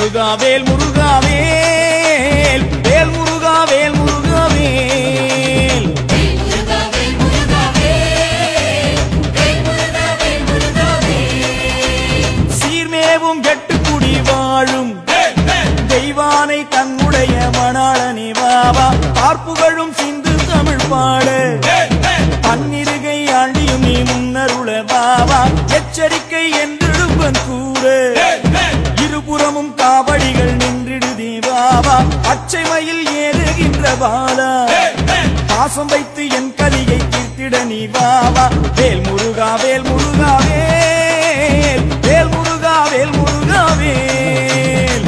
முருகா வேல் முருகா வேல் வேல் முருகா வேல் முருகா வேல் சீர்மேவும் எட்டுக்குடி வாழும் தெய்வானை தன்னுடைய மணாளனே வாவா பார்ப்புகழும் சிந்து தமிழ் பாடு பன்னிருகை ஆண்டியும் நீ முன்னருள வாவா எச்சரிக்கை என்றெடுப்பன் கூறு இருபுறமும் காவடிகள் நின்றிடுதே வாவா பச்சை மயில் ஏறுகின்ற பாலா பாசம் வைத்து என் கலியை தீர்த்திட நீ வாவா வேல் முருகா வேல் முருகா வேல் வேல் முருகா வேல் முருகா வேல்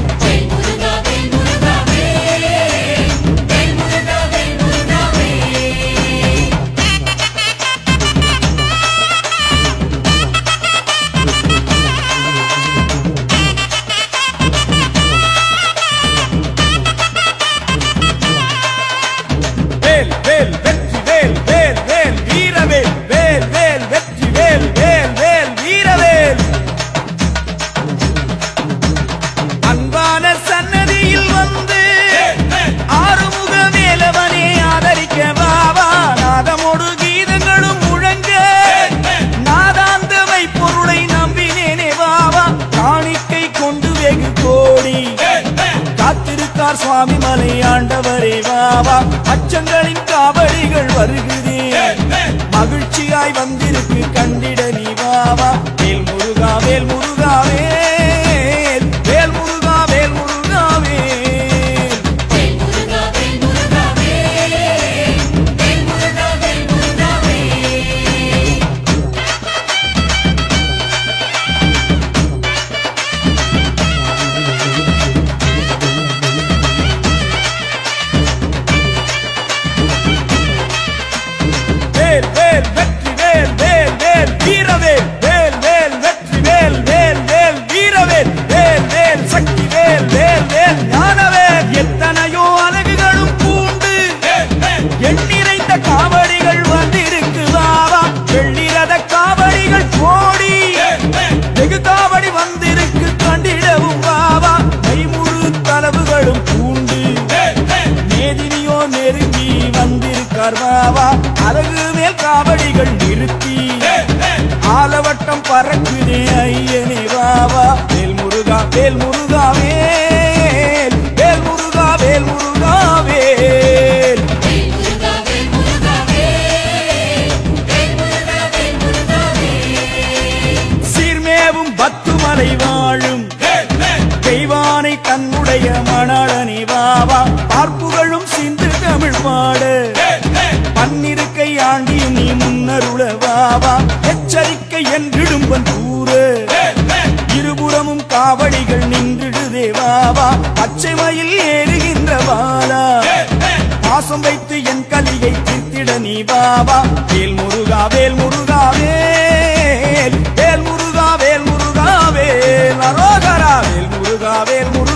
சுவாமி மலை ஆண்டவரே வாவா அச்சங்களின் காவடிகள் வருகிறே மகிழ்ச்சியாய் வந்திருக்கு கண்டிட நீ வாவா வேல் முருகா வேல் முருகா வேல் வேல் முருகா வேல் முருகா எத்தனையோ அழகுகளும் பூண்டு எண்ணிறைந்த காவடிகள் வந்திருக்கு வாவா வெள்ளிரத காவடிகள் கோடி வெகு காவடி வந்திருக்கு கண்டிடவும் வாவா கைமுழு தளவுகளும் பூண்டு மேதினியோ நெருங்கி வந்திருக்கார் வாவா அழகு மேல் காவடிகள் நிறுத்தி ஆலவட்டம் பறக்குதே ஐயனே வாவா வேல் முருகா வேல் முருகா வேல் வேல் முருகா வேல் முருகா வேல் சீர்மேவும் பத்துமலை வாழும் தெய்வானை தன்னுடைய மணாளனே வாவா பார்ப்புகழும் சிந்து தமிழ் பாடு பன்னிருக்கை ஆண்டியும் நீ முன்னருள வாவா எச்சரிக்கை என்றிடும்பன் கூறு இருபுறமும் காவடிகள் நின்றிடுதே வாவா பச்சை மயில் ஏறுகின்ற பாலா பாசம் வைத்து என் கலியை தீர்த்திட நீ வாவா வேல் முருகா வேல் முருகா வேல் வேல் முருகா வேல் முருகா வேல் அரோகரா வேல் முருகா வேல் முருகா